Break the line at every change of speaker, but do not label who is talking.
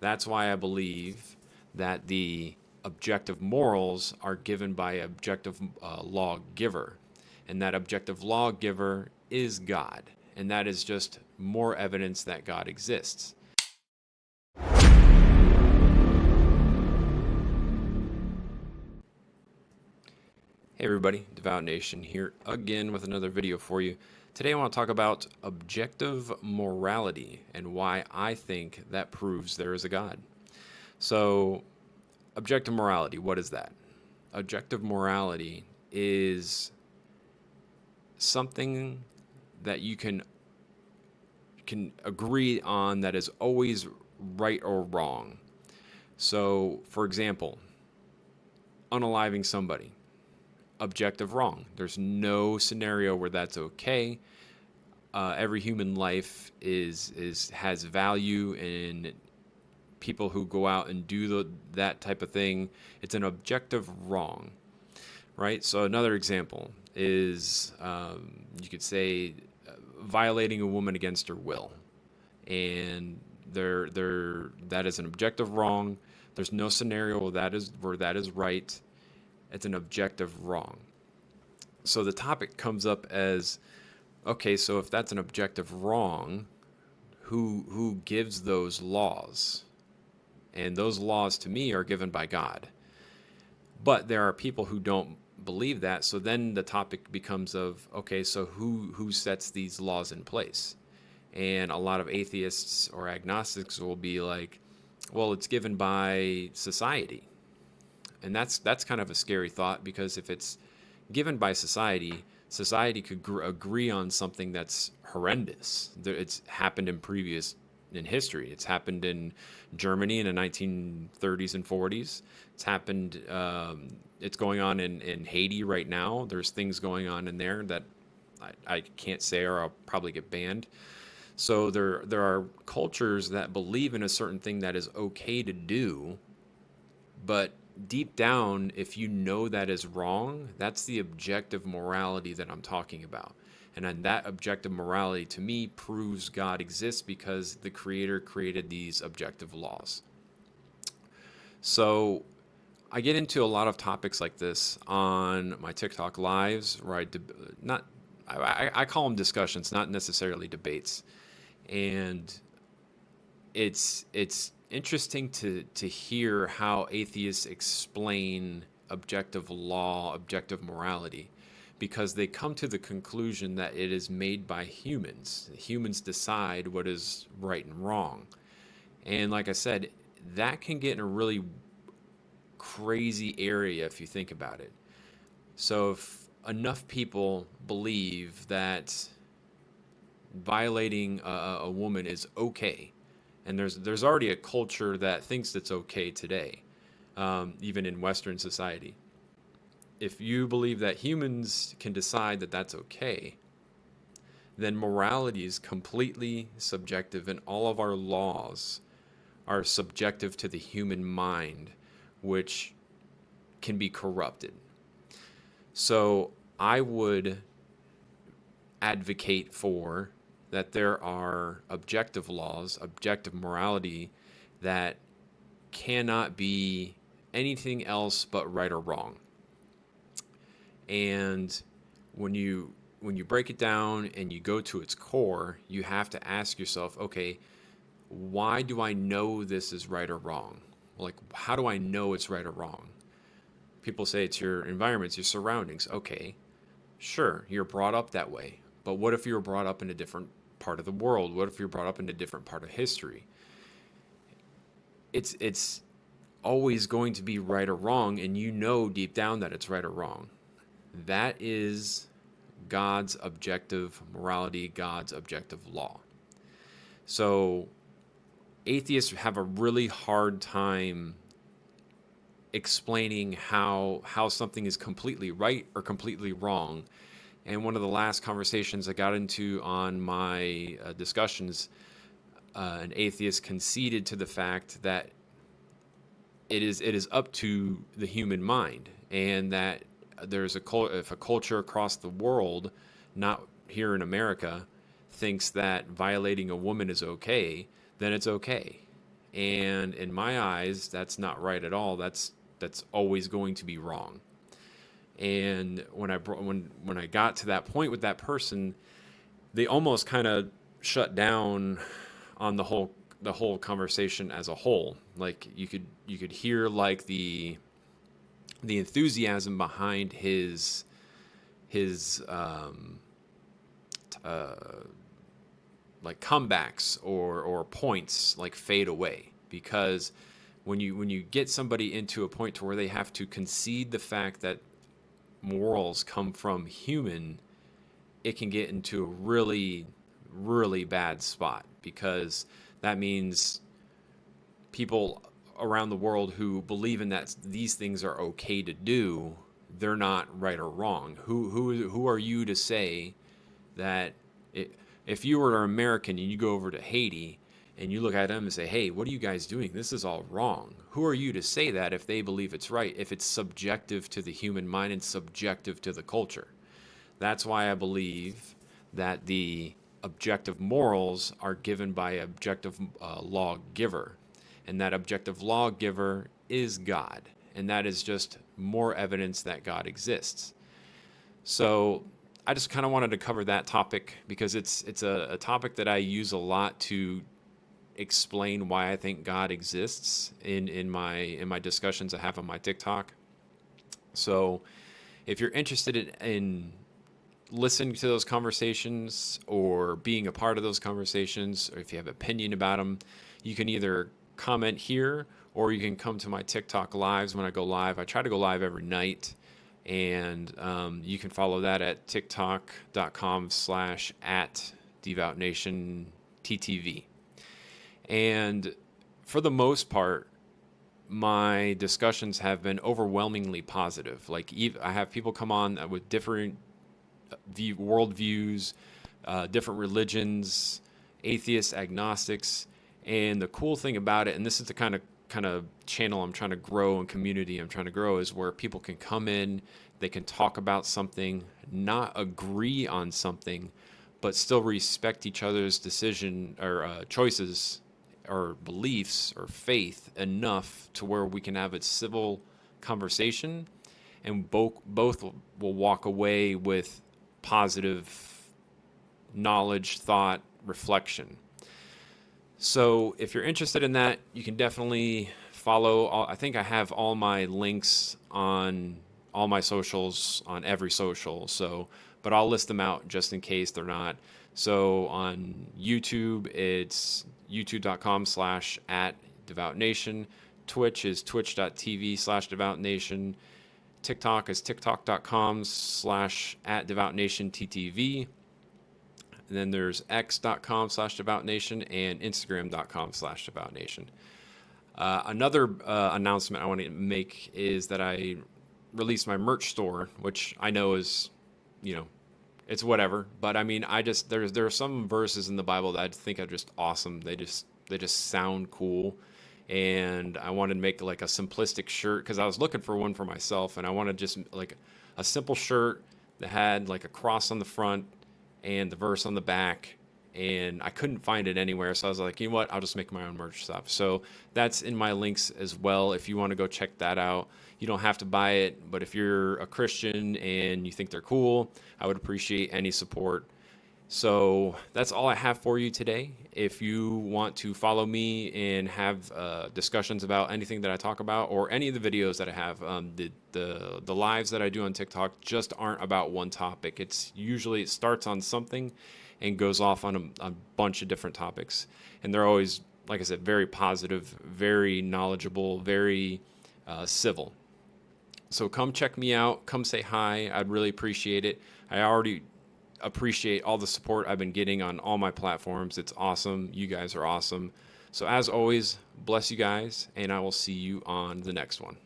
That's why I believe that the objective morals are given by objective lawgiver, and that objective lawgiver is God, and that is just more evidence that God exists. Hey everybody, Devout Nation here again with another video for you. Today I want to talk about objective morality and why I think that proves there is a God. So, objective morality, what is that? Objective morality is something that you can agree on that is always right or wrong. So, for example, unaliving somebody. Objective wrong. There's no scenario where that's okay. Every human life has value, and people who go out and do that type of thing, it's an objective wrong, right? So another example is you could say violating a woman against her will, and that is an objective wrong. There's no scenario where that is right. It's an objective wrong. So the topic comes up as, okay, so if that's an objective wrong, who gives those laws? And those laws to me are given by God. But there are people who don't believe that. So then the topic becomes of, okay, so who sets these laws in place? And a lot of atheists or agnostics will be like, well, it's given by society. And that's kind of a scary thought, because if it's given by society, society could agree on something that's horrendous. It's happened in history. It's happened in Germany in the 1930s and 40s. It's happened. It's going on in Haiti right now. There's things going on in there that I can't say, or I'll probably get banned. So there are cultures that believe in a certain thing that is okay to do, but deep down, if you know that is wrong, that's the objective morality that I'm talking about. And then that objective morality, to me, proves God exists, because the Creator created these objective laws. So I get into a lot of topics like this on my TikTok lives, where I call them discussions, not necessarily debates. And it's interesting to hear how atheists explain objective law, objective morality, because they come to the conclusion that it is made by humans. Humans decide what is right and wrong. And like I said, that can get in a really crazy area if you think about it. So if enough people believe that violating a woman is okay, and there's already a culture that thinks it's okay today, even in Western society. If you believe that humans can decide that that's okay, then morality is completely subjective, and all of our laws are subjective to the human mind, which can be corrupted. So I would advocate for that there are objective laws, objective morality, that cannot be anything else but right or wrong. And when you break it down and you go to its core, you have to ask yourself, okay, why do I know this is right or wrong? Like, how do I know it's right or wrong? People say it's your environment, it's your surroundings. Okay, sure, you're brought up that way. But what if you were brought up in a different part of the world? What if you're brought up in a different part of history? It's always going to be right or wrong, and you know deep down that it's right or wrong. That is God's objective morality, God's objective law. So atheists have a really hard time explaining how something is completely right or completely wrong. And one of the last conversations I got into on my discussions, an atheist conceded to the fact that it is up to the human mind, and that there's if a culture across the world, not here in America, thinks that violating a woman is okay, then it's okay. And in my eyes, that's not right at all. That's always going to be wrong. And when I got to that point with that person, they almost kind of shut down on the whole conversation as a whole. Like you could hear like the enthusiasm behind his like comebacks or points like fade away, because when you get somebody into a point to where they have to concede the fact that morals come from human, it can get into a really, really bad spot, because that means people around the world who believe in that these things are okay to do, they're not right or wrong. Who are you to say that if you were an American and you go over to Haiti and you look at them and say, hey, what are you guys doing? This is all wrong. Who are you to say that if they believe it's right, if it's subjective to the human mind and subjective to the culture? That's why I believe that the objective morals are given by objective lawgiver. And that objective lawgiver is God. And that is just more evidence that God exists. So I just kind of wanted to cover that topic, because it's a topic that I use a lot to explain why I think God exists in my discussions I have on my TikTok. So if you're interested in listening to those conversations or being a part of those conversations, or if you have an opinion about them, you can either comment here or you can come to my TikTok lives when I go live. I try to go live every night, and you can follow that at tiktok.com/@DevoutNationTTV. And for the most part, my discussions have been overwhelmingly positive. Like I have people come on with different worldviews, different religions, atheists, agnostics. And the cool thing about it, and this is the kind of channel I'm trying to grow and community I'm trying to grow, is where people can come in, they can talk about something, not agree on something, but still respect each other's decision or choices or beliefs or faith enough to where we can have a civil conversation, and both will walk away with positive knowledge, thought, reflection. So if you're interested in that, you can definitely follow. I think I have all my links on all my socials, on every social. So, but I'll list them out just in case they're not. So on YouTube, it's youtube.com/@DevoutNation. Twitch is twitch.tv/DevoutNation. TikTok is tiktok.com/@DevoutNationTTV. And then there's x.com/DevoutNation and Instagram.com/DevoutNation. Another announcement I want to make is that I released my merch store, which I know is, it's whatever. But I mean, there are some verses in the Bible that I think are just awesome. They just sound cool. And I wanted to make like a simplistic shirt, because I was looking for one for myself, and I wanted just like a simple shirt that had like a cross on the front and the verse on the back, and I couldn't find it anywhere. So I was like, you know what? I'll just make my own merch stuff. So that's in my links as well. If you want to go check that out, you don't have to buy it, but if you're a Christian and you think they're cool, I would appreciate any support. So that's all I have for you today. If you want to follow me and have discussions about anything that I talk about, or any of the videos that I have, the lives that I do on TikTok just aren't about one topic. It starts on something and goes off on a bunch of different topics. And they're always, like I said, very positive, very knowledgeable, very civil. So come check me out. Come say hi. I'd really appreciate it. I already appreciate all the support I've been getting on all my platforms. It's awesome. You guys are awesome. So as always, bless you guys, and I will see you on the next one.